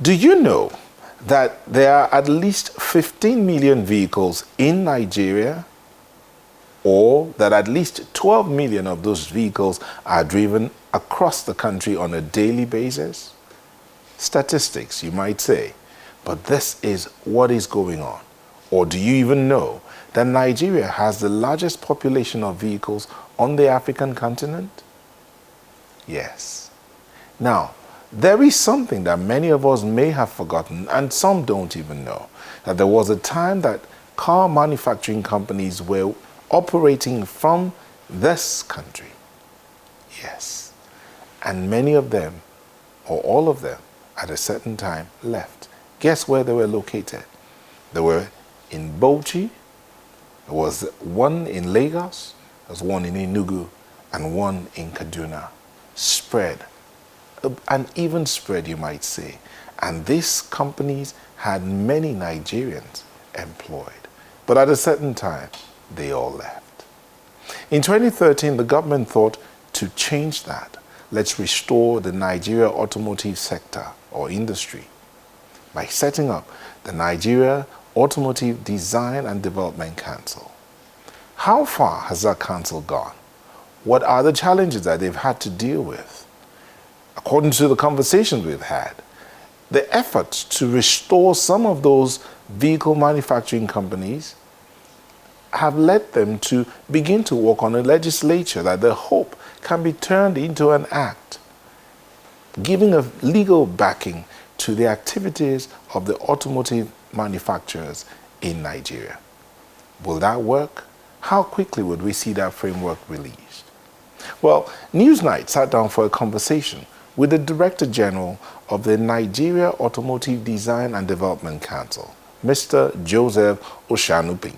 Do you know that there are at least 15 million vehicles in Nigeria, or that at least 12 million of those vehicles are driven across the country on a daily basis? Statistics, you might say, but this is what is going on. Or do you even know that Nigeria has the largest population of vehicles on the African continent? Yes. Now, there is something that many of us may have forgotten, and some don't even know, that there was a time that car manufacturing companies were operating from this country. Yes. And many of them, or all of them, at a certain time left. Guess where they were located? They were in Bauchi. There was one in Lagos, there was one in Enugu, and one in Kaduna. Spread, an even spread, you might say. And these companies had many Nigerians employed. But at a certain time, they all left. In 2013, the government thought to change that. Let's restore the Nigeria automotive sector or industry by setting up the Nigeria Automotive Design and Development Council. How far has that council gone? What are the challenges that they've had to deal with? According to the conversations we've had, the efforts to restore some of those vehicle manufacturing companies have led them to begin to work on a legislature that they hope can be turned into an act, giving a legal backing to the activities of the automotive manufacturers in Nigeria. Will that work? How quickly would we see that framework released? Well, Newsnight sat down for a conversation with the Director General of the Nigeria Automotive Design and Development Council, Mr. Joseph Oshanupin.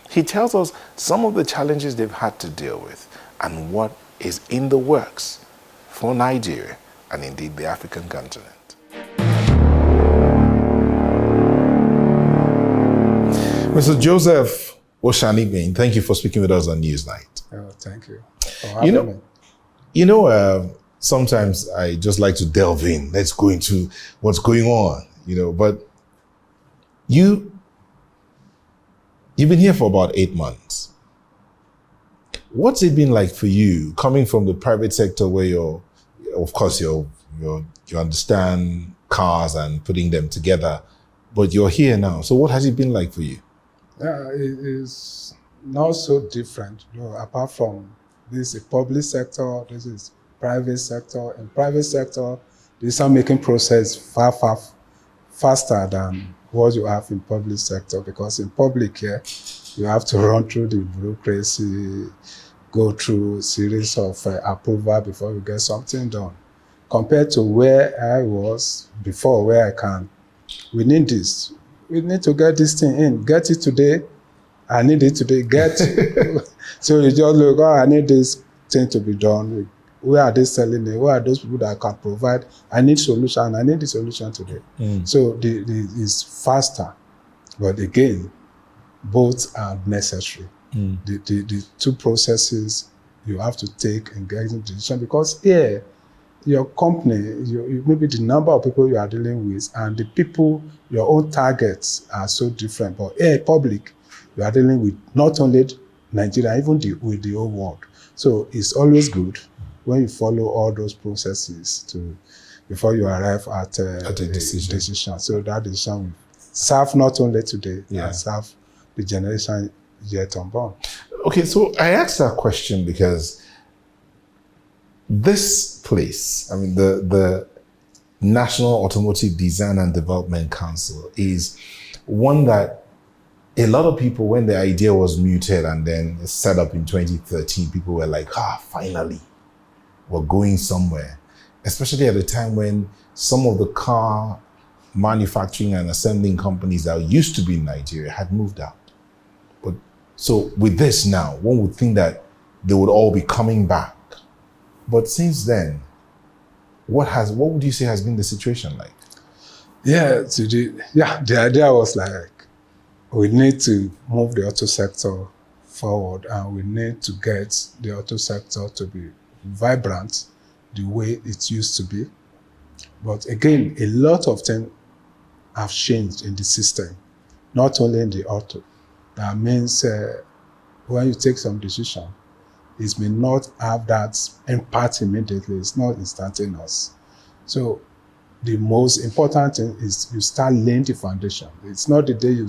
He tells us some of the challenges they've had to deal with and what is in the works for Nigeria and indeed the African continent. Mr. Joseph Oshanupin, thank you for speaking with us on Newsnight. Oh, thank you for having me. Sometimes I just like to delve in. Let's go into what's going on, but you've been here for about 8 months. What's it been like for you coming from the private sector where you understand cars and putting them together, but you're here now. So what has it been like for you? Yeah, it is not so different. Apart from this is public sector, this is private sector. In private sector, the decision-making process far faster than what you have in public sector, because in public here, you have to run through the bureaucracy, go through a series of approval before you get something done. Compared to where I was before, where we need this. We need to get this thing in. Get it today. I need it today. So you just look, I need this thing to be done. Where are they selling it? Where are those people that can provide? I need solution. I need the solution today. So it's faster. But again, both are necessary. The two processes you have to take in getting the decision, because here, your company, maybe the number of people you are dealing with and the people, your own targets are so different. But here, public, you are dealing with not only Nigeria, even with the whole world. So it's always good when you follow all those processes before you arrive at a decision. So that decision will serve not only today, and serve the generation yet unborn. Okay, so I asked that question because this place, the National Automotive Design and Development Council, is one that a lot of people, when the idea was mooted and then set up in 2013, people were like, finally, we're going somewhere. Especially at a time when some of the car manufacturing and assembling companies that used to be in Nigeria had moved out. So with this now, one would think that they would all be coming back. But since then, what would you say has been the situation like? The idea was like, we need to move the auto sector forward, and we need to get the auto sector to be vibrant the way it used to be. But again, a lot of things have changed in the system, not only in the auto. That means when you take some decision, it may not have that impact immediately. It's not instantaneous. So the most important thing is you start laying the foundation. It's not the day you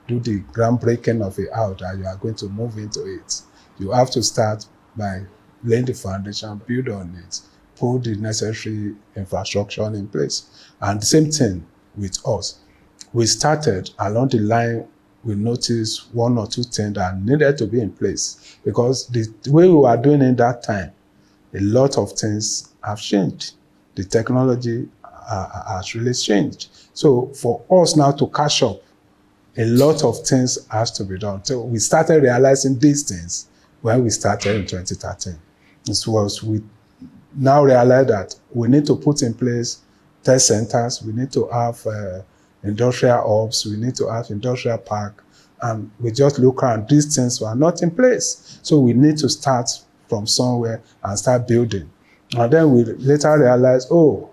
do the groundbreaking of a house that you are going to move into it. You have to start by laying the foundation, build on it, put the necessary infrastructure in place. And the same thing with us. We started along the line, we noticed one or two things that needed to be in place, because the way we were doing it that time, a lot of things have changed. The technology has really changed. So for us now to catch up, a lot of things has to be done. So we started realizing these things when we started in 2013. This was, we now realize that we need to put in place test centers, we need to have industrial hubs, we need to have industrial park, and we just look around, these things were not in place. So we need to start from somewhere and start building. And then we later realized, oh,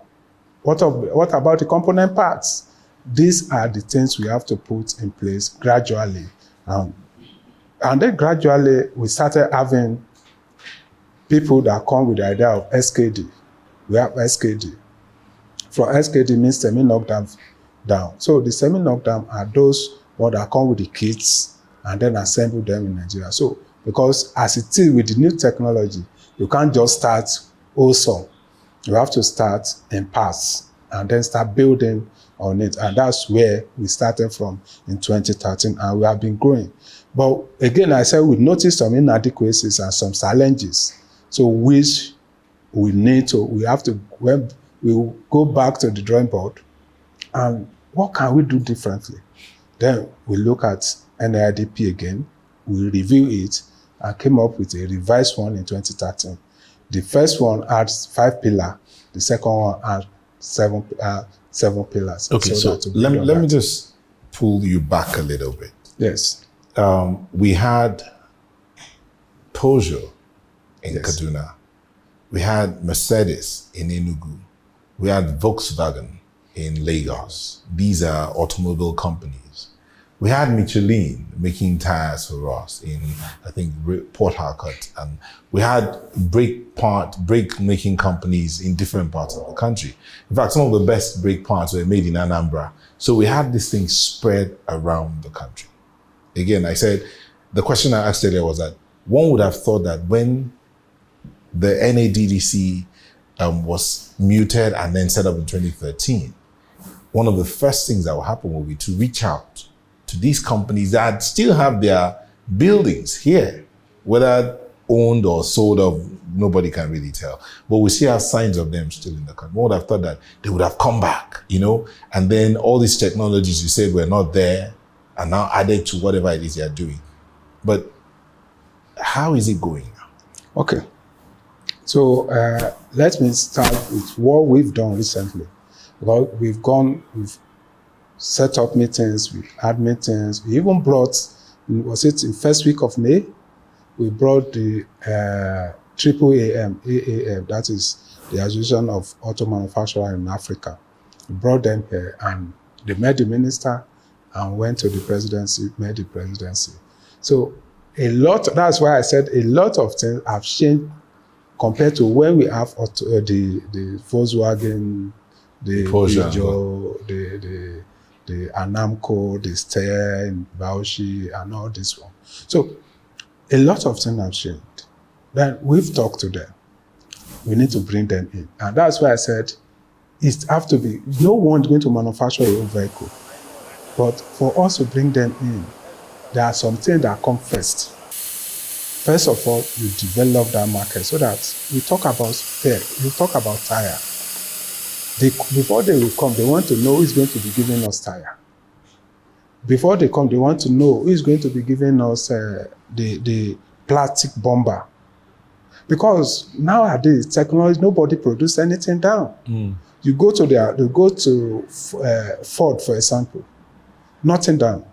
what about the component parts? These are the things we have to put in place gradually. And then gradually we started having people that come with the idea of SKD. We have SKD. For SKD means semi-knockdown down. So the semi-knockdown are those ones that come with the kits and then assemble them in Nigeria. So because as it is with the new technology, you can't just start awesome. You have to start in parts and then start building on it. And that's where we started from in 2013, and we have been growing. But again, I said we noticed some inadequacies and some challenges. So which we have to, when we go back to the drawing board, and what can we do differently? Then we look at NADDC again, we review it, and came up with a revised one in 2013. The first one had 5 pillars, the second one had 7 pillars. Okay, so let me just pull you back a little bit. Yes. We had Peugeot in Kaduna. We had Mercedes in Enugu. We had Volkswagen in Lagos. These are automobile companies. We had Michelin making tires for us in, I think, Port Harcourt. And we had brake making companies in different parts of the country. In fact, some of the best brake parts were made in Anambra. So we had this thing spread around the country. Again, I said, the question I asked earlier was that one would have thought that when the NADDC was muted and then set up in 2013, one of the first things that will happen will be to reach out to these companies that still have their buildings here, whether owned or sold of, nobody can really tell. But we see our signs of them still in the country. One would have thought that they would have come back, and then all these technologies you said were not there are now added to whatever it is they are doing. But how is it going now? Okay. So let me start with what we've done recently. Well, we've set up meetings, we had meetings, we even brought, was it in first week of May? We brought the AAM, that is the Association of Auto Manufacturers in Africa. We brought them here and they met the minister and went to the presidency, met the presidency. So that's why I said a lot of things have changed compared to when we have the Volkswagen, the Peugeot, the Anamco, the Steyr, Bauchi, and all this one. So a lot of things have changed. Then we've talked to them. We need to bring them in. And that's why I said it have to be, no one's going to manufacture a own vehicle. But for us to bring them in, there are some things that come first. First of all, you develop that market so that we talk about spare, we talk about tire. Before they will come, they want to know who is going to be giving us tire. Before they come, they want to know who is going to be giving us the plastic bumper. Because nowadays, technology, nobody produces anything down. You go to Ford, for example, nothing down.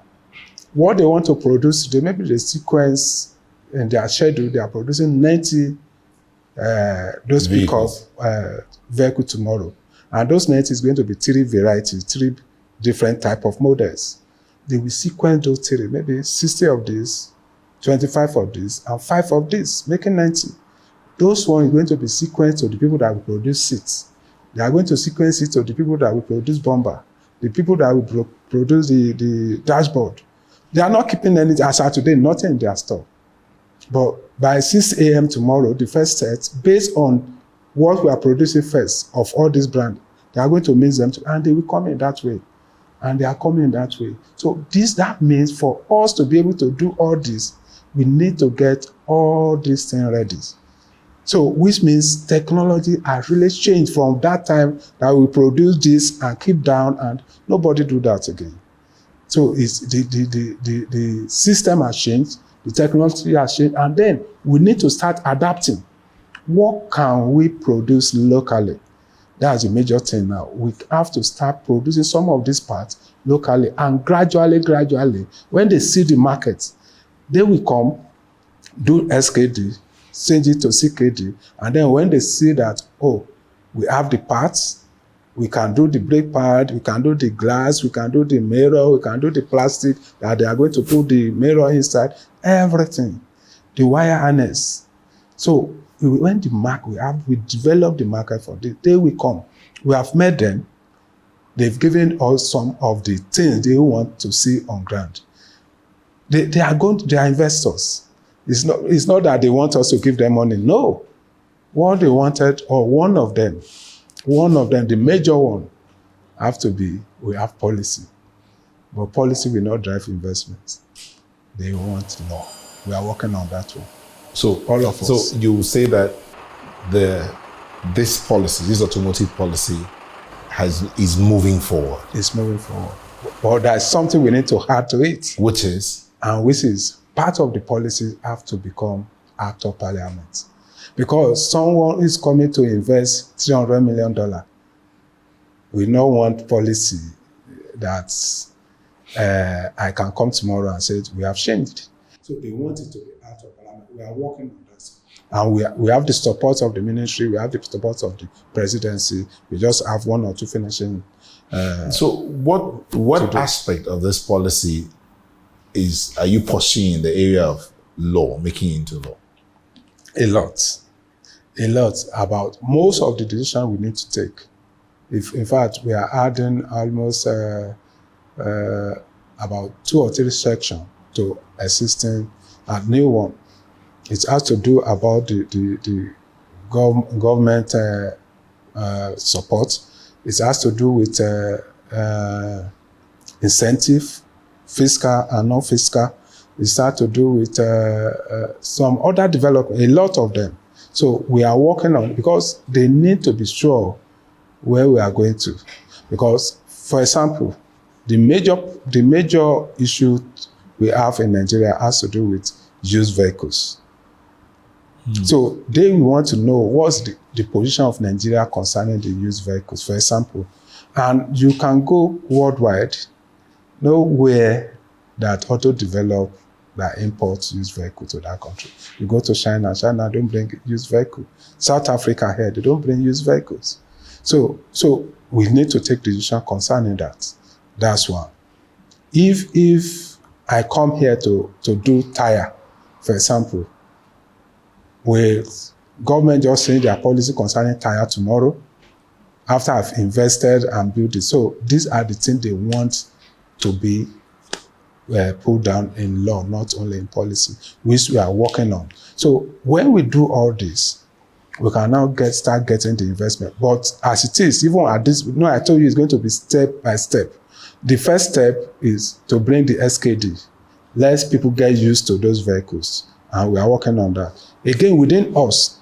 What they want to produce, maybe the sequence in their schedule, they are producing 90 those pick-up vehicle tomorrow. And those 90 is going to be 3 varieties, 3 different type of models. They will sequence those 3, maybe 60 of this, 25 of this, and 5 of this, making 90. Those ones are going to be sequenced to the people that will produce seats. They are going to sequence it to the people that will produce bumper, the people that will produce the dashboard. They are not keeping anything, as of today, nothing in their store. But by 6 a.m. tomorrow, the first set, based on what we are producing first of all these brands, they are going to mix them, and they will come in that way. And they are coming in that way. So that means for us to be able to do all this, we need to get all these things ready. So which means technology has really changed from that time that we produce this and keep down, and nobody do that again. So it's the system has changed, the technology has changed, and then we need to start adapting. What can we produce locally? That's a major thing now. We have to start producing some of these parts locally, and gradually, when they see the market, they will come, do SKD, change it to CKD, and then when they see that, oh, we have the parts, we can do the brake pad, we can do the glass, we can do the mirror, we can do the plastic, that they are going to put the mirror inside, everything, the wire harness. So when we develop the market for this, they will come. We have met them. They've given us some of the things they want to see on ground. They are investors. It's not that they want us to give them money. No. What they wanted, or one of them, the major one, we have policy. But policy will not drive investments. They want law. We are working on that one. So all of us. So you say that this automotive policy is moving forward. It's moving forward. But there's something we need to add to it. Which is part of the policy have to become Act of Parliament. Because someone is coming to invest $300 million. We don't want policy that I can come tomorrow and say, we have changed. So they want it to be Act of Parliament. We are working on that. And we have the support of the ministry, we have the support of the presidency. We just have 1 or 2 finishing. So what aspect of this policy are you pursuing in the area of law, making it into law? A lot about most of the decisions we need to take. In fact, we are adding almost about 2 or 3 sections to existing a new one. It has to do about the government support. It has to do with incentive, fiscal and non-fiscal. It has to do with some other development, a lot of them. So we are working on, because they need to be sure where we are going to. Because, for example, the major issue we have in Nigeria has to do with used vehicles. So they want to know what's the position of Nigeria concerning the used vehicles, for example. And you can go worldwide, nowhere that auto develop that imports used vehicle to that country. You go to China don't bring used vehicle. South Africa here, they don't bring used vehicles. So we need to take decision concerning that. That's one. If I come here to do tire, for example, will government just change their policy concerning tire tomorrow after I've invested and built it? So these are the things they want to be put down in law, not only in policy, which we are working on. So when we do all this, we can now start getting the investment. But as it is, even at this, I told you it's going to be step by step. The first step is to bring the SKD. Let people get used to those vehicles. And we are working on that. Again, within us,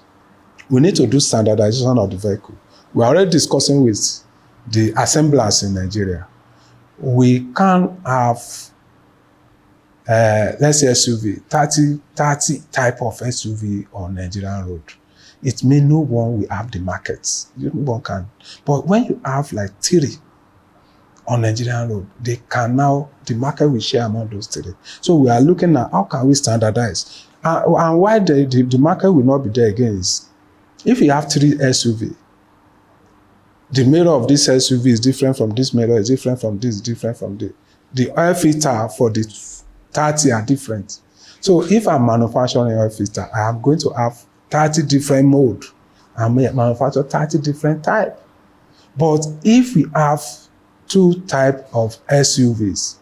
we need to do standardization of the vehicle. We are already discussing with the assemblers in Nigeria. We can't have, let's say SUV, 30 type of SUV on Nigerian road. It may no one will have the markets. No one can. But when you have like 3 on Nigerian road, they can now, the market will share among those 3. So we are looking at how can we standardize. And why the market will not be there again is, if you have 3 SUV, the mirror of this SUV is different from this mirror, is different from this, different from this. The oil filter for the 30 are different. So if I'm manufacturing oil filter, I am going to have 30 different mode. I may manufacture 30 different type. But if we have 2 type of SUVs,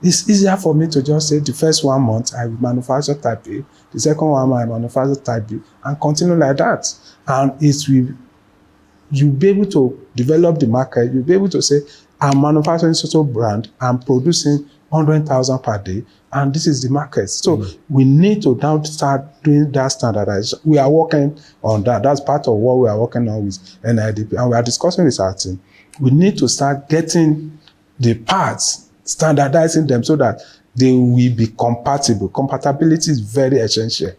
it's easier for me to just say the first 1 month I will manufacture type A, the second 1 month I manufacture type B, and continue like that. And you'll be able to develop the market. You'll be able to say, I'm manufacturing such a brand, I'm producing 100,000 per day, and this is the market. So we need to now start doing that standardization. We are working on that. That's part of what we are working on with NADDC, and we are discussing with our team. We need to start getting the parts, standardizing them so that they will be compatible. Compatibility is very essential,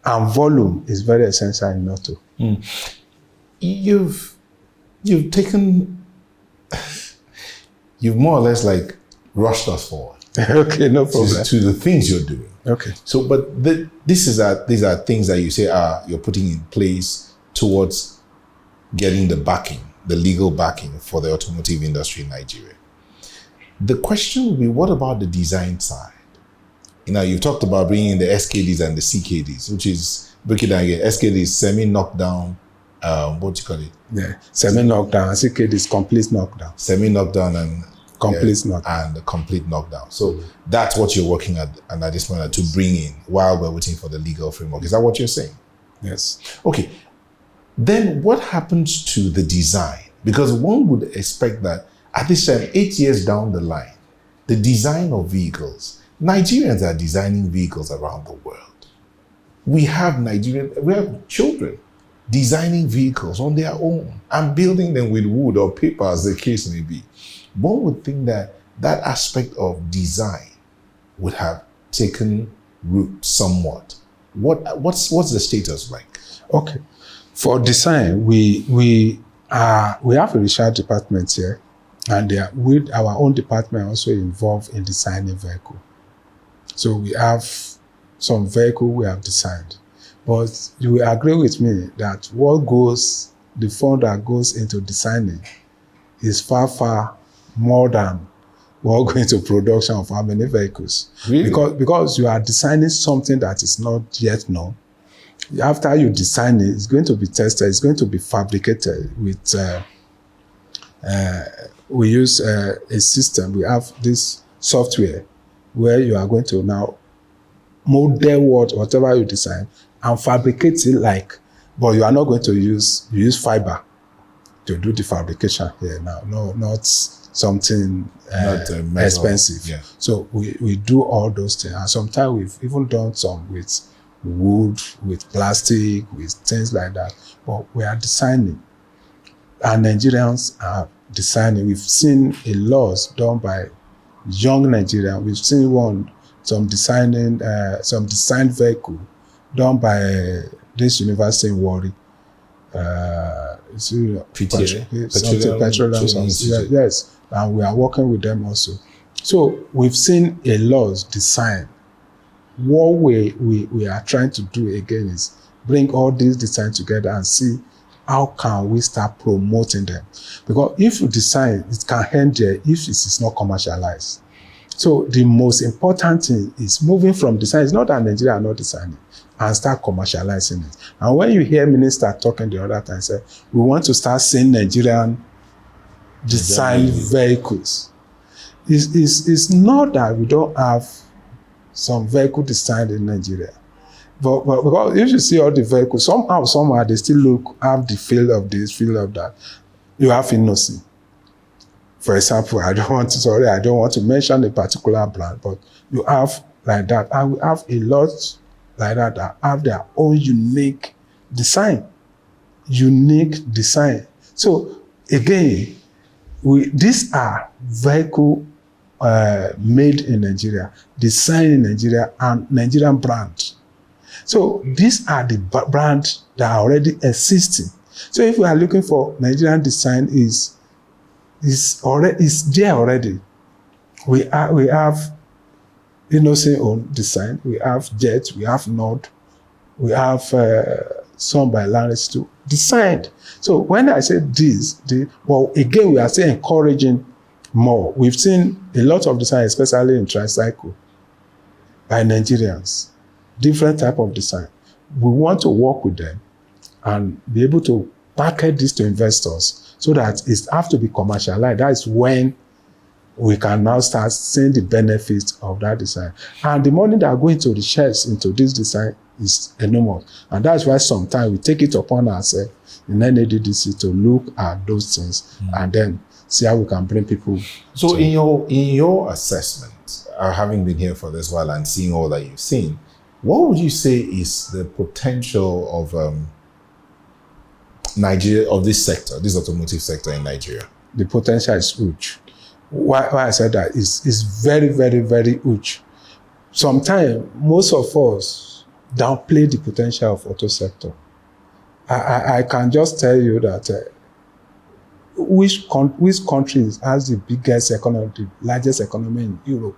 and volume is very essential in auto. You've more or less like rushed us forward. Okay, no problem. To the things you're doing. Okay. So, but these are things that you say you're putting in place towards getting the backing, the legal backing for the automotive industry in Nigeria. The question will be, what about the design side? You've talked about bringing in the SKDs and the CKDs, which is, break it down again, SKD is semi-knockdown, what do you call it? Yeah, semi-knockdown, CKD is complete knockdown. Semi-knockdown and complete knockdown. And complete knockdown. So that's what you're working at this moment to bring in while we're waiting for the legal framework. Is that what you're saying? Yes. Okay. Then what happens to the design? Because one would expect that at this time, 8 years down the line, the design of vehicles, Nigerians are designing vehicles around the world. We have children designing vehicles on their own and building them with wood or paper, as the case may be. One would think that aspect of design would have taken root somewhat. What's the status like? Okay. For design, we have a research department here, and with our own department also involved in designing vehicle. So we have some vehicle we have designed. But you will agree with me that the fund that goes into designing is far, far more than what going to production of how many vehicles. Really? Because you are designing something that is not yet known. After you design it, it's going to be tested, it's going to be fabricated with, we use a system, we have this software where you are going to now model whatever you design and fabricate it but you are not going to use fiber to do the fabrication here now. No, not something expensive. Yeah. So we do all those things. And sometimes we've even done some with wood, with plastic, with things like that. But we are designing. And Nigerians are designing. We've seen a lot done by young Nigerians. We've seen some design vehicle done by this university in Warri. Petroleum. Yes, and we are working with them also. So we've seen a lot design. What we are trying to do again is bring all these design together and see how can we start promoting them. Because if you design, it can end there if it is not commercialized. So the most important thing is moving from design. It's not that Nigeria are not designing, and start commercializing it. And when you hear minister talking the other time, say, we want to start seeing Nigerian design vehicles. It's not that we don't have some vehicle designed in Nigeria. But because if you see all the vehicles, somehow they still have the feel of this, feel of that. You have Innocy. For example, I don't want to mention a particular brand, but you have like that. And we have a lot like that have their own unique design. So again, these are vehicle made in Nigeria, designed in Nigeria, and Nigerian brand. So these are the brands that are already existing. So if we are looking for Nigerian design, is there already. We have Innocent own design. We have Jet. We have Nord. We have some by Larry to designed. So when I say this, well, again, we are still encouraging more. We've seen a lot of design, especially in tricycle, by Nigerians, different type of design. We want to work with them and be able to package this to investors so that it have to be commercialized. That is when we can now start seeing the benefits of that design. And the money that are going to the shares into this design is enormous. And that's why sometimes we take it upon ourselves in NADDC to look at those things and then see how we can bring people. So in your assessment, having been here for this while and seeing all that you've seen, what would you say is the potential of Nigeria, of this sector, this automotive sector in Nigeria? The potential is huge. Why I said that is very, very, very huge. Sometimes most of us downplay the potential of auto sector. I can just tell you that which country has the biggest economy, the largest economy in Europe?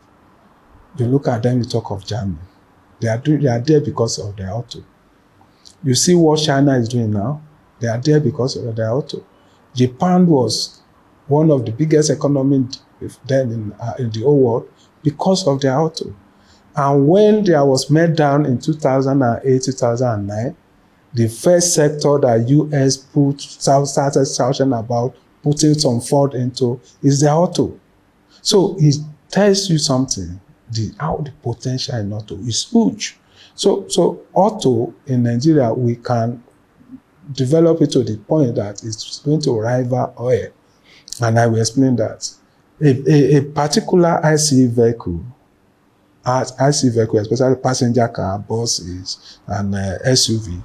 You look at them, you talk of Germany. They are there because of their auto. You see what China is doing now? They are there because of their auto. Japan was one of the biggest economies then in the whole world because of their auto. And when there was meltdown in 2008, 2009, the first sector that US started shouting about putting some thought into is the auto. So it tells you something, how the potential in auto is huge. So auto in Nigeria, we can develop it to the point that it's going to rival oil. And I will explain that. A particular ICE vehicle, especially passenger car, buses, and SUV,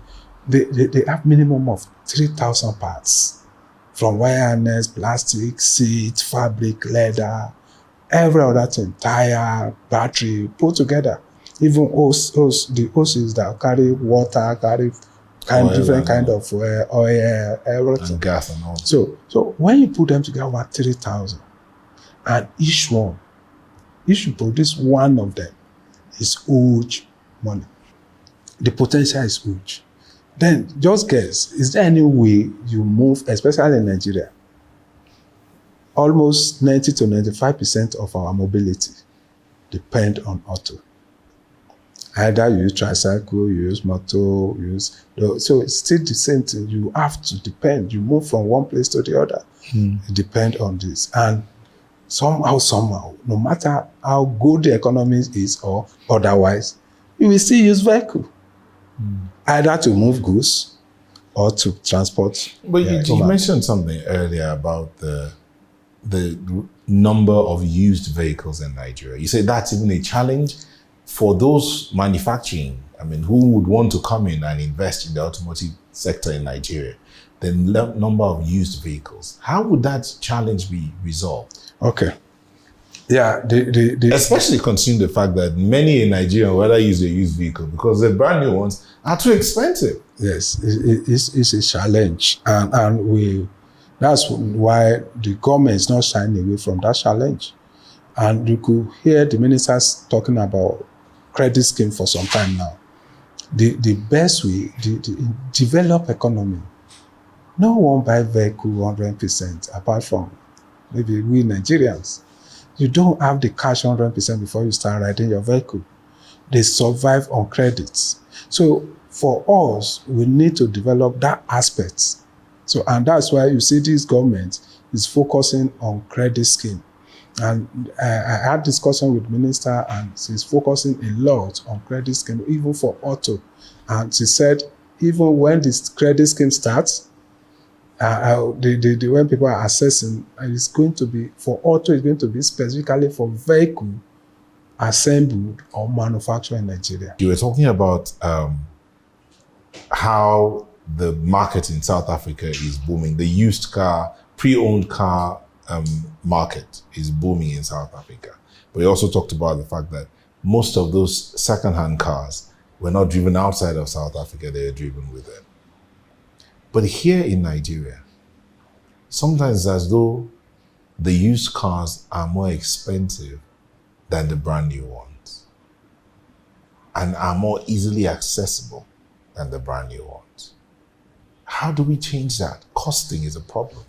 they have minimum of 3,000 parts, from wire harness, plastic, seat, fabric, leather, every other thing, tire, battery, put together. Even the hoses that carry water, carry different kind of oil, everything. And gas and all. So when you put them together, about 3,000, and each you produce one of them, is huge money. The potential is huge. Then just guess, is there any way you move, especially in Nigeria? Almost 90 to 95% of our mobility depend on auto. Either you use tricycle, you use motor, so it's still the same thing. You have to depend. You move from one place to the other. You depend on this. And somehow, no matter how good the economy is or otherwise, you will still use vehicle. Either to move goods or to transport. But you mentioned something earlier about the number of used vehicles in Nigeria. You said that's even a challenge for those manufacturing. I mean, who would want to come in and invest in the automotive sector in Nigeria? The number of used vehicles. How would that challenge be resolved? Okay. Yeah, especially considering the fact that many in Nigeria rather use a used vehicle because the brand new ones are too expensive. Yes, it's a challenge, and that's why the government is not shying away from that challenge. And you could hear the ministers talking about credit scheme for some time now. The best way, the developed economy, no one buy vehicle 100% apart from maybe we Nigerians. You don't have the cash 100% before you start riding your vehicle. They survive on credits. So for us, we need to develop that aspect. So, and that's why you see this government is focusing on credit scheme. And I had discussion with minister, and she's focusing a lot on credit scheme, even for auto. And she said, even when this credit scheme starts, when people are assessing, it's going to be for auto, it's going to be specifically for vehicle assembled or manufactured in Nigeria. You were talking about how the market in South Africa is booming. The used car, pre-owned car market is booming in South Africa. But you also talked about the fact that most of those second-hand cars were not driven outside of South Africa, they were driven within. But here in Nigeria, sometimes it's as though the used cars are more expensive than the brand new ones and are more easily accessible than the brand new ones. How do we change that? Costing is a problem.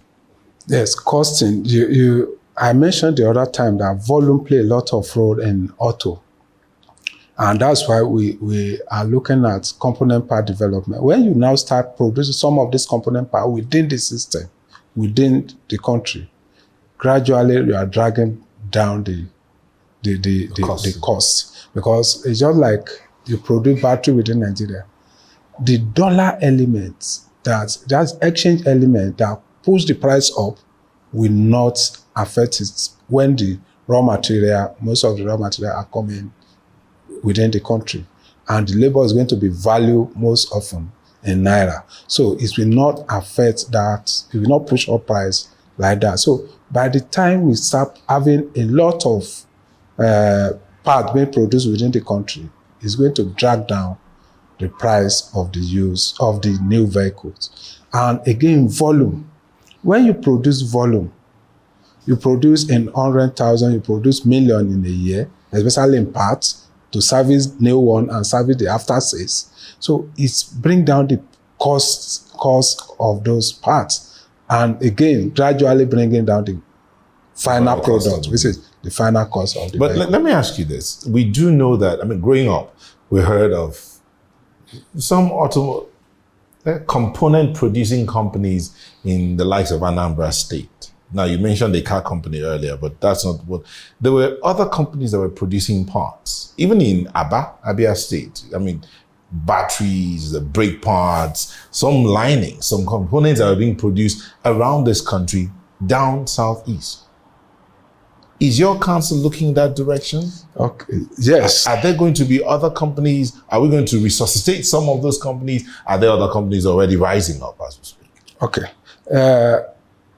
Yes, costing. I mentioned the other time that volume play a lot of role in auto. And that's why we are looking at component part development. When you now start producing some of this component part within the system, within the country, gradually you are dragging down the cost. Because it's just like you produce battery within Nigeria. The dollar element, that exchange element that pulls the price up will not affect it when the raw material, most of the raw material are coming within the country. And the labor is going to be valued most often in Naira. So it will not affect that, it will not push up price like that. So by the time we start having a lot of parts being produced within the country, it's going to drag down the price of the use of the new vehicles. And again, volume. When you produce volume, you produce in 100,000, you produce million in a year, especially in parts, to service new one and service the after sales. So it's bring down the cost of those parts. And again, gradually bringing down the final product, which is the final cost of the But let me ask you this. We do know that, growing up, we heard of some component producing companies in the likes of Anambra State. Now, you mentioned the car company earlier, but that's not what... There were other companies that were producing parts. Even in Abia State, batteries, the brake parts, some lining, some components that are being produced around this country, down southeast. Is your council looking in that direction? Okay. Yes. Are there going to be other companies? Are we going to resuscitate some of those companies? Are there other companies already rising up as we speak? Okay.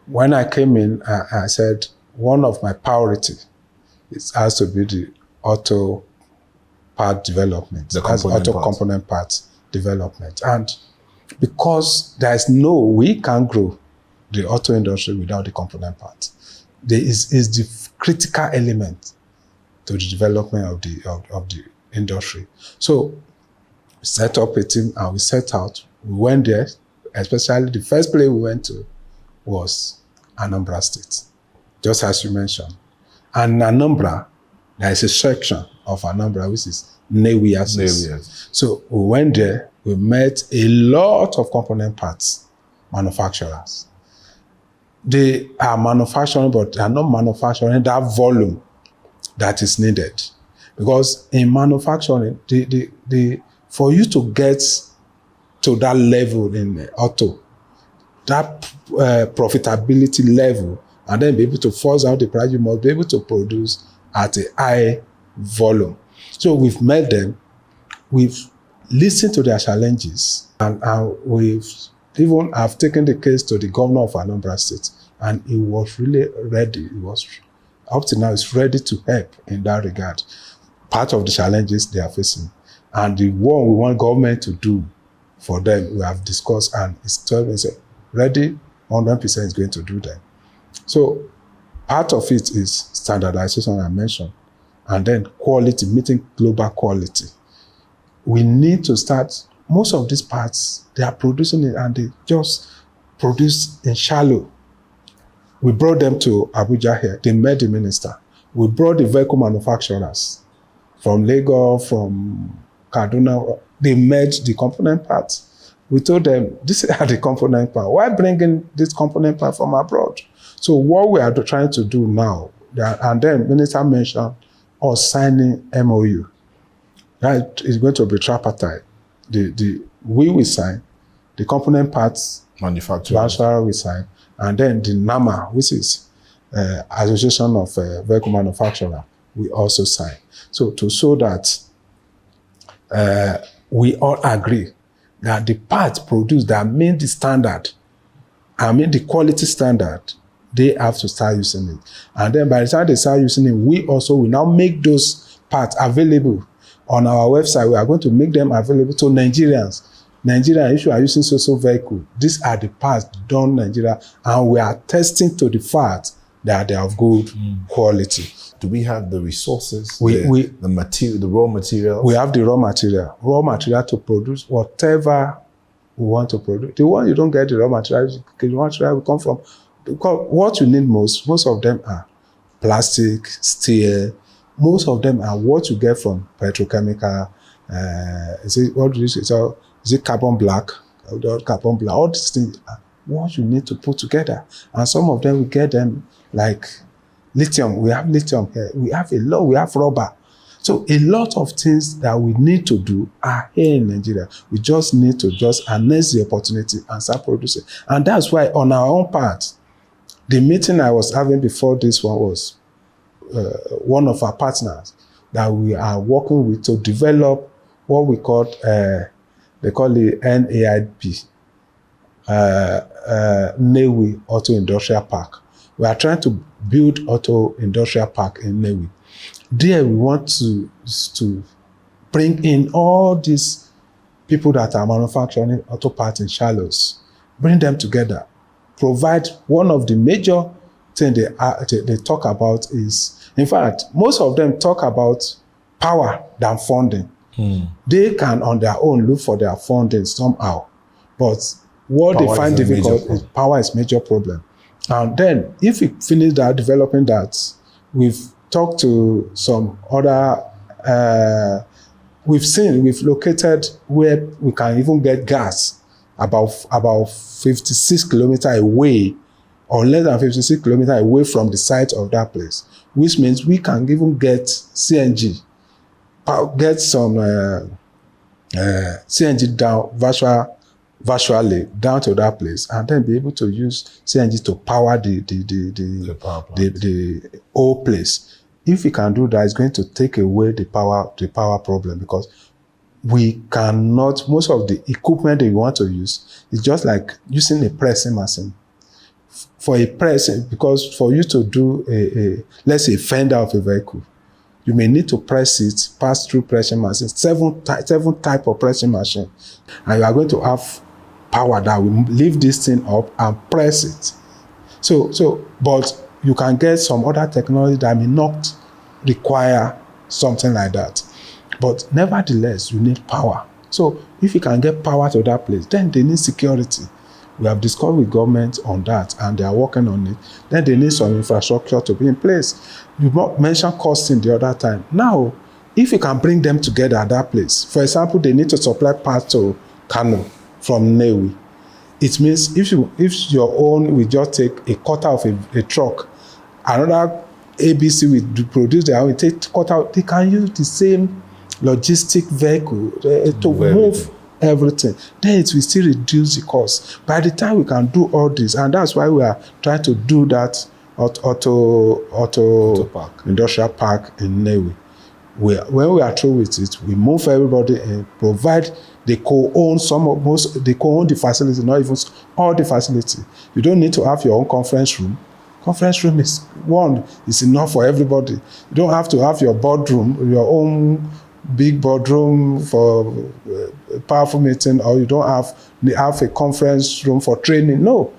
When I came in, I said one of my priority has to be the auto part development, component parts development. And because we can't grow the auto industry without the component parts. There is the critical element to the development of the industry. So we set up a team and we set out. We went there, especially the first place we went to was Anambra State, just as you mentioned. And Anambra, there is a section of Anambra which is Nnewi Access. So we went there, we met a lot of component parts manufacturers. They are manufacturing, but they are not manufacturing that volume that is needed. Because in manufacturing, for you to get to that level in auto, that profitability level, and then be able to force out the price, you must be able to produce at a high volume. So we've met them, we've listened to their challenges, and I've taken the case to the governor of Anambra State, and he was really ready. Up to now, he's ready to help in that regard. Part of the challenges they are facing, and the one we want government to do for them, we have discussed, and it's ready, 100% is going to do them. So part of it is standardization, I mentioned, and then quality, meeting global quality. We need to start, most of these parts, they are producing it and they just produce in shallow. We brought them to Abuja here, they met the minister. We brought the vehicle manufacturers from Lagos, from Kaduna, they met the component parts. We told them, these are the component part. Why bring in this component part from abroad? So what we are trying to do now, and then Minister mentioned us signing MOU. That is going to be tripartite. We will sign, the component parts manufacturer will sign, and then the NAMA, which is Association of Vehicle Manufacturer, we also sign. So to show that we all agree that the parts produced that meet the standard, the quality standard, they have to start using it. And then by the time they start using it, we also will now make those parts available on our website. We are going to make them available to Nigerians. Nigerians, if you are using social vehicle, these are the parts done in Nigeria, and we are testing to the fact that they are of good quality. Do we have the resources, the raw material? We have the raw material to produce whatever we want to produce. The one you don't get the raw materials, the raw material will come from, because what you need most of them are plastic, steel. Most of them are what you get from petrochemical. Is it carbon black? Carbon black. All these things are what you need to put together. And some of them we get them like lithium. We have lithium here. We have a lot. We have rubber. So a lot of things that we need to do are here in Nigeria. We just need to just harness the opportunity and start producing. And that's why on our own part, the meeting I was having before this one was one of our partners that we are working with to develop what we call, they call it NAIP, Newi Auto Industrial Park. We are trying to build auto industrial park in Newi. There we want to bring in all these people that are manufacturing auto parts in Charlotte, bring them together, provide one of the major things they talk about is, in fact, most of them talk about power than funding. They can on their own look for their funding somehow, but what power they find difficult is power is major problem. And then if we finish that, developing that, we've talked to some other, we've located where we can even get gas about 56 kilometers away, or less than 56 kilometers away from the site of that place, which means we can even get CNG, get some CNG down virtually down to that place, and then be able to use CNG to power the whole place. If we can do that, it's going to take away the power problem, because we cannot, most of the equipment that we want to use is just like using a pressing machine. For a pressing, because for you to do let's say, fender of a vehicle, you may need to press it, pass through pressing machine, seven type of pressing machine, and you are going to have power that will lift this thing up and press it. So, but you can get some other technology that may not require something like that. But nevertheless, you need power. So if you can get power to that place, then they need security. We have discussed with government on that, and they are working on it. Then they need some infrastructure to be in place. You mentioned costing the other time. Now, if you can bring them together at that place, for example, they need to supply parts to Kano from Newi. It means if your own will just take a quarter of a truck, another ABC will produce their own, take quarter, they can use the same logistic vehicle to move everything. Then it will still reduce the cost. By the time we can do all this, and that's why we are trying to do that auto park, industrial park in Newi. When we are through with it, we move everybody and provide. They co-own they co-own the facility, not even all the facility. You don't need to have your own conference room. Conference room is enough for everybody. You don't have to have your boardroom, your own big boardroom for a powerful meeting, or you don't have a conference room for training. No,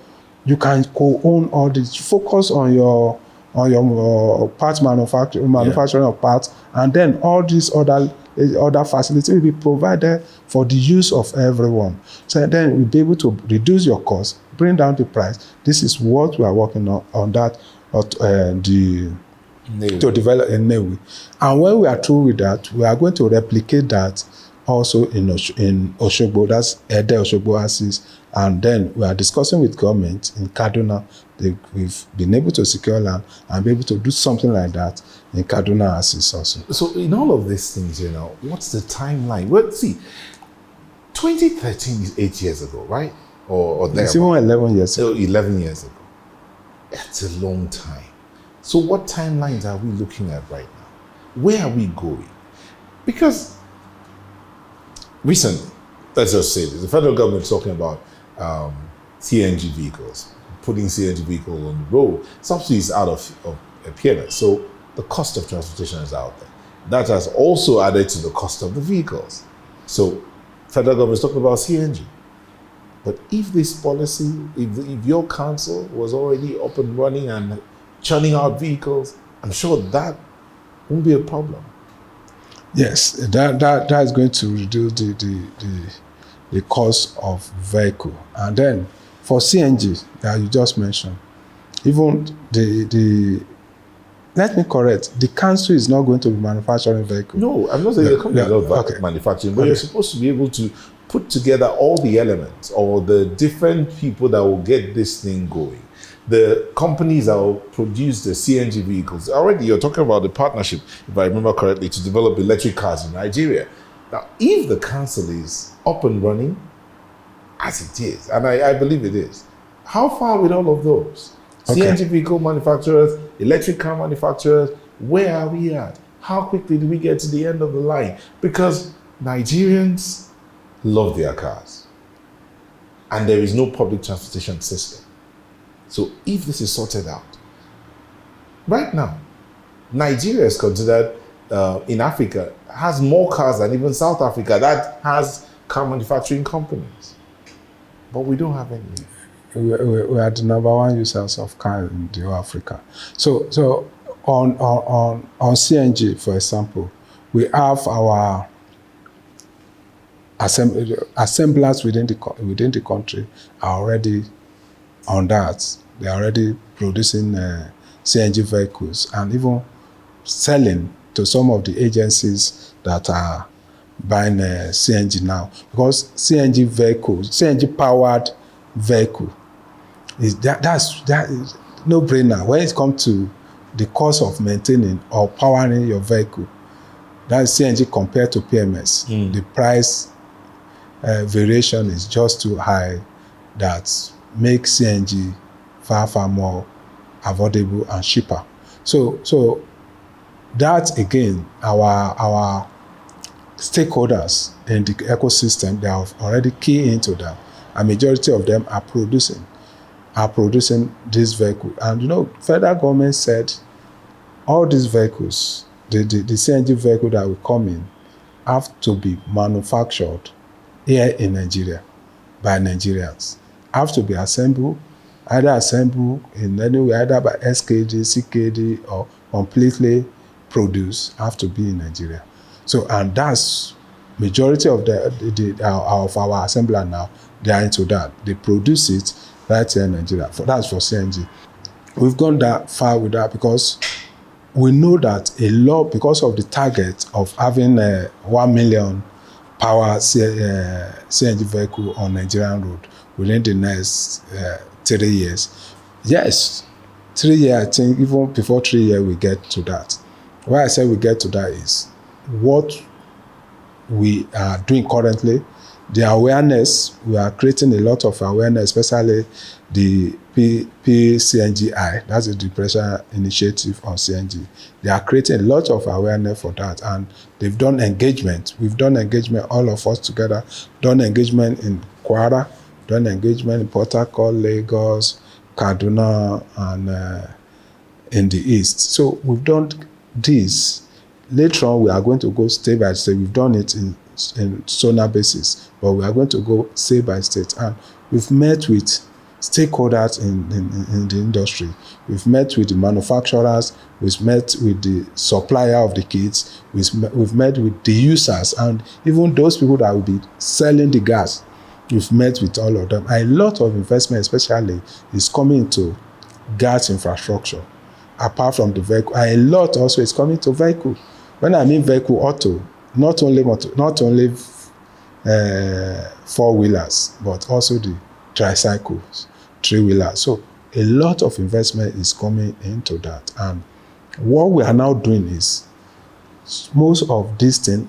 you can co-own all this. Focus on your parts manufacturing of parts, and then all these other facilities will be provided for the use of everyone. So then we'll be able to reduce your cost, bring down the price. This is what we are working on that to develop in Newi. And when we are through with that, we are going to replicate that also in Oshogbo. That's Ede Oshogbo axis. And then we are discussing with government in Kaduna. We've been able to secure land and be able to do something like that in Kaduna axis also. So in all of these things, what's the timeline? Well, see, 2013 is 8 years ago, right? Or there. It's even 11 years ago. 11 years ago. That's a long time. So what timelines are we looking at right now? Where are we going? Because recently, let's just say this, the federal government is talking about CNG vehicles, putting CNG vehicles on the road. Subsidy is out of appearance. So the cost of transportation is out there. That has also added to the cost of the vehicles. So federal government is talking about CNG. But if this policy, if your council was already up and running and churning out vehicles, I'm sure that won't be a problem. Yes, that is going to reduce the cost of vehicle. And then for CNG that you just mentioned, even let me correct, the council is not going to be manufacturing vehicles. No, I'm not saying the company is not manufacturing, but you're supposed to be able to put together all the elements or the different people that will get this thing going. The companies that will produce the CNG vehicles. Already you're talking about the partnership, if I remember correctly, to develop electric cars in Nigeria. Now, if the council is up and running, as it is, and I believe it is, how far with all of those? Okay. CNG vehicle manufacturers, electric car manufacturers, where are we at? How quickly do we get to the end of the line? Because Nigerians love their cars. And there is no public transportation system. So if this is sorted out, right now, Nigeria is considered, in Africa, has more cars than even South Africa that has car manufacturing companies. But we don't have any. We are the number one users of car in the whole Africa. So on CNG, for example, we have our assemblers within the country are already on that. They are already producing CNG vehicles and even selling to some of the agencies that are buying CNG now. Because CNG powered vehicle, that is no brainer when it comes to the cost of maintaining or powering your vehicle. That's CNG compared to PMS. The price variation is just too high that makes CNG far more affordable and cheaper. So that again, our stakeholders in the ecosystem, they are already key into that. A majority of them are producing this vehicle. And federal government said all these vehicles, the CNG vehicle that will come in, have to be manufactured here in Nigeria by Nigerians. Have to be assembled in any way, either by SKD, CKD, or completely produced, have to be in Nigeria. So, and that's majority of of our assembler now, they are into that. They produce it right here in Nigeria. That's for CNG. We've gone that far with that because we know that a lot, because of the target of having 1 million power CNG vehicle on Nigerian road within the next 3 years. Yes, 3 years, I think even before 3 years we get to that. Why I say we get to that is what we are doing currently, the awareness, we are creating a lot of awareness, especially the PCNGI, that's the Depression Initiative on CNG. They are creating a lot of awareness for that, and they've done engagement. We've done engagement, all of us together, done engagement in Kwara, done engagement in Port Harcourt, Lagos, Kaduna, and in the East. So we've done this. Later on, we are going to go state by state. We've done it in zonal basis, but we are going to go state by state. And we've met with stakeholders in the industry. We've met with the manufacturers. We've met with the supplier of the kits. We've met with the users and even those people that will be selling the gas. We've met with all of them. A lot of investment, especially, is coming into gas infrastructure. Apart from the vehicle, a lot also is coming to vehicle. When I mean vehicle, auto, not only four-wheelers, but also the tricycles, three-wheelers. So a lot of investment is coming into that. And what we are now doing is most of these things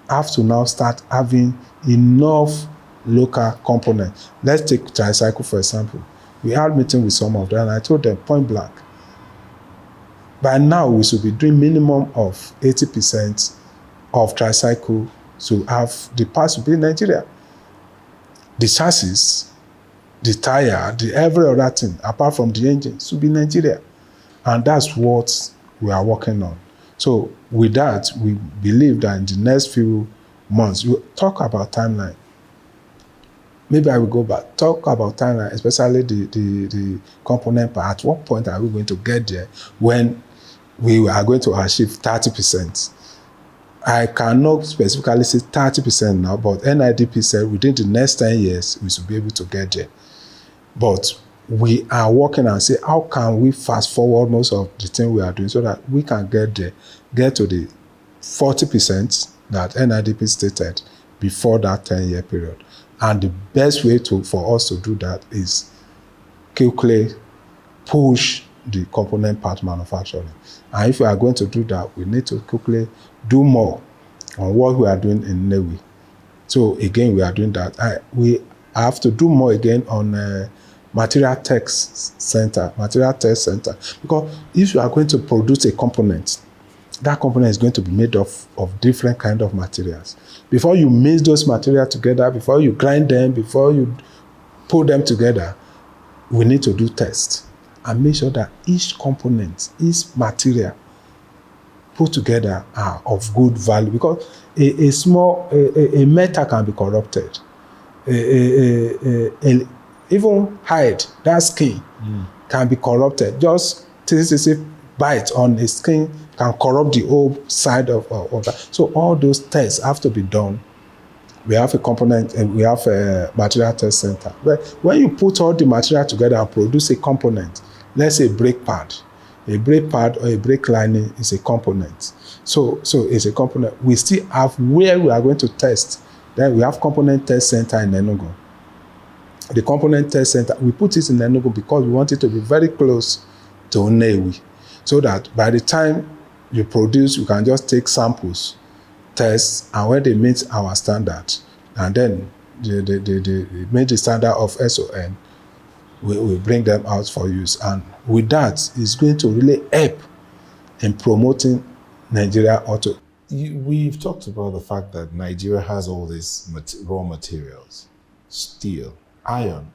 have to now start having enough local components. Let's take tricycle, for example. We had a meeting with some of them, and I told them point blank, by now we should be doing minimum of 80% of tricycle to have the parts to be in Nigeria. The chassis, the tire, the every other thing, apart from the engine, should be Nigeria. And that's what we are working on. So with that, we believe that in the next few months, we'll talk about timeline. Maybe I will go back, talk about timeline, especially the component part. At what point are we going to get there when we are going to achieve 30%? I cannot specifically say 30% now, but NIDP said within the next 10 years, we should be able to get there. But we are working and say, how can we fast forward most of the thing we are doing so that we can get there, get to the 40% that NIDP stated before that 10-year period. And the best way for us to do that is quickly push the component part manufacturing. And if we are going to do that, we need to quickly do more on what we are doing in Nnewi. So again, we are doing that. We have to do more again on material test center, because if you are going to produce a component, that component is going to be made of different kind of materials. Before you mix those materials together, before you grind them, before you put them together, we need to do tests and make sure that each component, each material put together are of good value, because a metal can be corrupted. Even hide, that skin can be corrupted. Just bite on the skin can corrupt the whole side of that. So all those tests have to be done. We have a component and we have a material test center. But when you put all the material together and produce a component, let's say a brake pad or a brake lining is a component. So it's a component. We still have where we are going to test. Then we have component test center in Enugu. The component test center, we put it in Enugu because we want it to be very close to Nnewi, so that by the time you produce, you can just take samples, test, and when they meet our standard, and then they meet the standard of SON, we bring them out for use. And with that, it's going to really help in promoting Nigeria auto. We've talked about the fact that Nigeria has all these raw materials, steel, iron,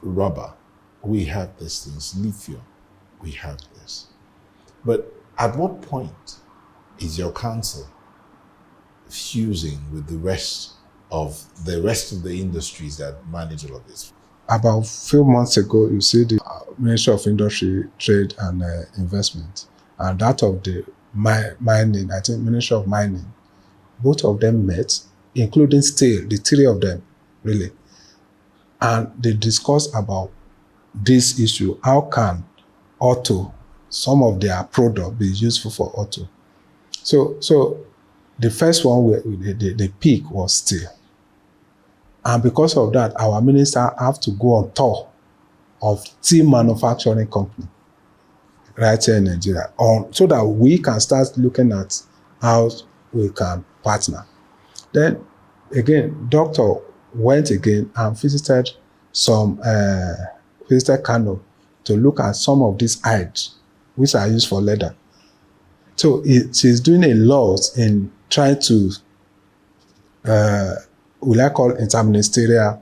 rubber. We have these things, lithium, we have this. But at what point is your council fusing with the rest of the industries that manage all of this? About a few months ago, you see the Ministry of Industry, Trade and Investment, and that of the mining, I think Ministry of Mining, both of them met, including steel, the three of them, really. And they discussed about this issue. How can auto, some of their product, be useful for auto? So the first one, the peak was steel. And because of that, our minister have to go on tour of steel manufacturing company right here in Nigeria, so that we can start looking at how we can partner. Then again, doctor went again and visited Kano to look at some of these hides which are used for leather. So she's doing a lot in trying to will I call interministerial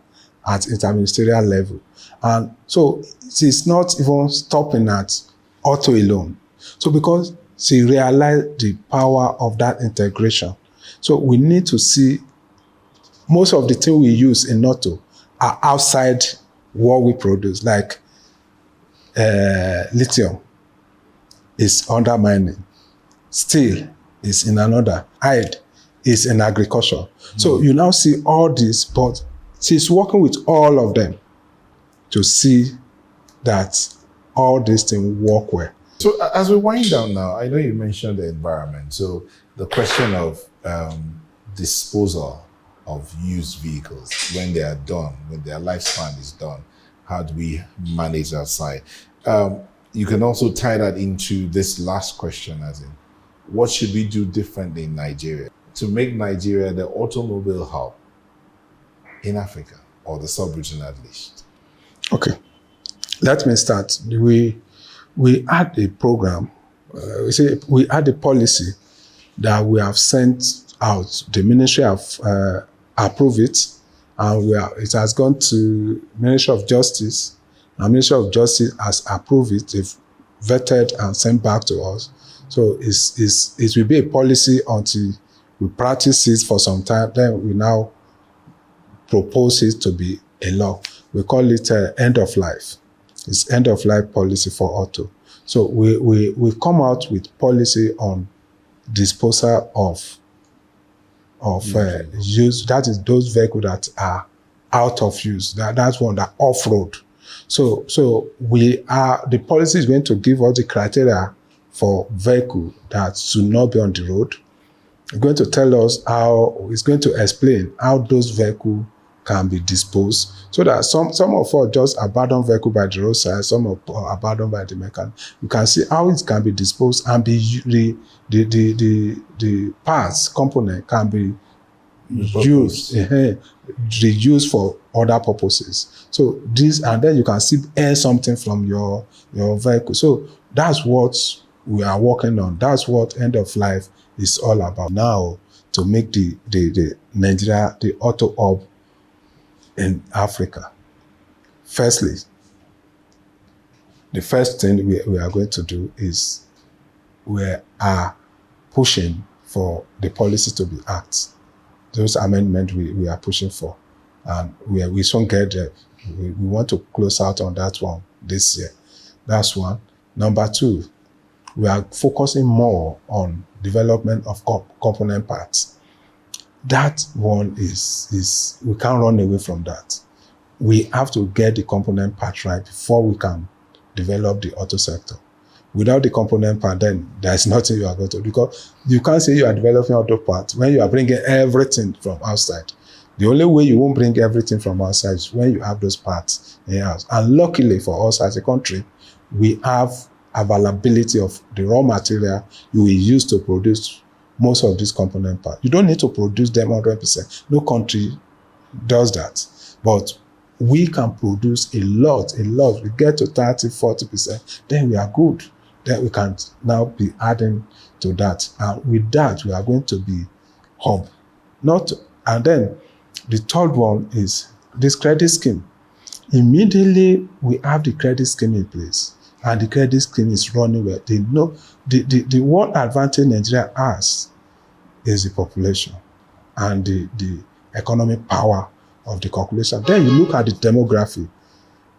level. And so she's not even stopping at auto alone. So because she realized the power of that integration. So we need to see most of the things we use in auto are outside what we produce, like lithium is under mining, steel is in another, hide is in agriculture. Mm-hmm. So you now see all this, but she's working with all of them to see that all these things work well. So as we wind down now, I know you mentioned the environment. So the question of disposal of used vehicles, when they are done, when their lifespan is done, how do we manage that side? You can also tie that into this last question, as in, what should we do differently in Nigeria to make Nigeria the automobile hub in Africa, or the sub-region at least? Okay, let me start. We had a program, we had a policy that we have sent out. The ministry have approved it, and it has gone to Ministry of Justice, and Ministry of Justice has approved it. They've vetted and sent back to us. So it will be a policy until we practice it for some time. Then we now propose it to be a law. We call it end of life. It's end of life policy for auto. So we come out with policy on disposal of use. That is those vehicles that are out of use. That's one that off-road. So the policy is going to give us the criteria for vehicle that should not be on the road. It's going to tell us it's going to explain how those vehicles can be disposed, so that some of us just abandon vehicle by the roadside, some of abandoned by the mechanic. You can see how it can be disposed and be the parts component can be reused for other purposes. So this, and then you can still earn something from your vehicle. So that's what we are working on. That's what end of life is all about now, to make the Nigeria the auto hub in Africa. Firstly, the first thing we are going to do is we are pushing for the policy to be acted. Those amendments we are pushing for, and we soon get there. We want to close out on that one this year. That's one. Number two, we are focusing more on development of component parts. That one is we can't run away from that. We have to get the component part right before we can develop the auto sector. Without the component part, then there's nothing you are going to do, because you can't say you are developing auto parts when you are bringing everything from outside. The only way you won't bring everything from outside is when you have those parts in-house. And luckily for us as a country, we have availability of the raw material you will use to produce most of these component parts. You don't need to produce them 100%. No country does that. But we can produce a lot. We get to 30, 40%, then we are good. Then we can now be adding to that. And with that, we are going to be hub. And then the third one is this credit scheme. Immediately, we have the credit scheme in place, and the credit scheme is running well. They know the one advantage Nigeria has is the population and the economic power of the population. Then you look at the demography.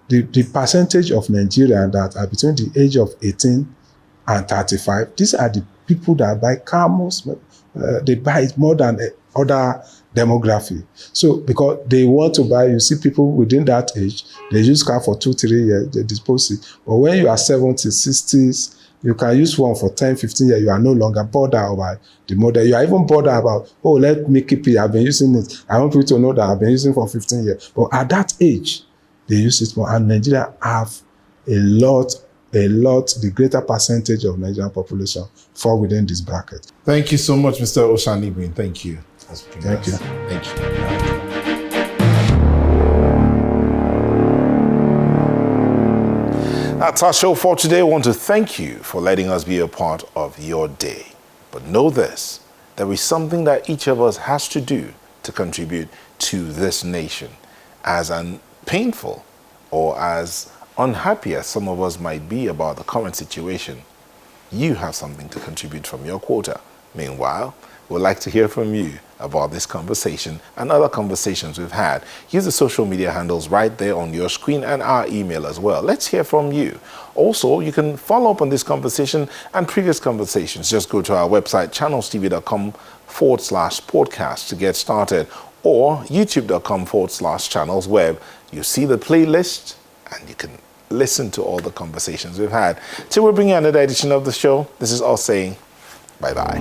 The percentage of Nigerians that are between the age of 18 and 35, these are the people that buy cars. They buy it more than other demography. So because they want to buy, you see people within that age, they use car for 2-3 years, they dispose it. But when you are 70s, 60s, you can use one for 10, 15 years, you are no longer bothered about the model. You are even bothered about, oh, let me keep it, I've been using it. I want people to know that I've been using it for 15 years. But at that age, they use it more. And Nigeria have a lot, the greater percentage of Nigerian population fall within this bracket. Thank you so much, Mr. Osanibin. Thank you. Thank you. Thank you. That's our show for today. I want to thank you for letting us be a part of your day. But know this, there is something that each of us has to do to contribute to this nation. As painful or as unhappy as some of us might be about the current situation, you have something to contribute from your quota. Meanwhile, we'd like to hear from you about this conversation and other conversations we've had. Use the social media handles right there on your screen and our email as well. Let's hear from you. Also, you can follow up on this conversation and previous conversations. Just go to our website, channelstv.com/podcast to get started, or youtube.com/channelsweb. You see the playlist and you can listen to all the conversations we've had. Till we bring you another edition of the show, this is us saying bye-bye.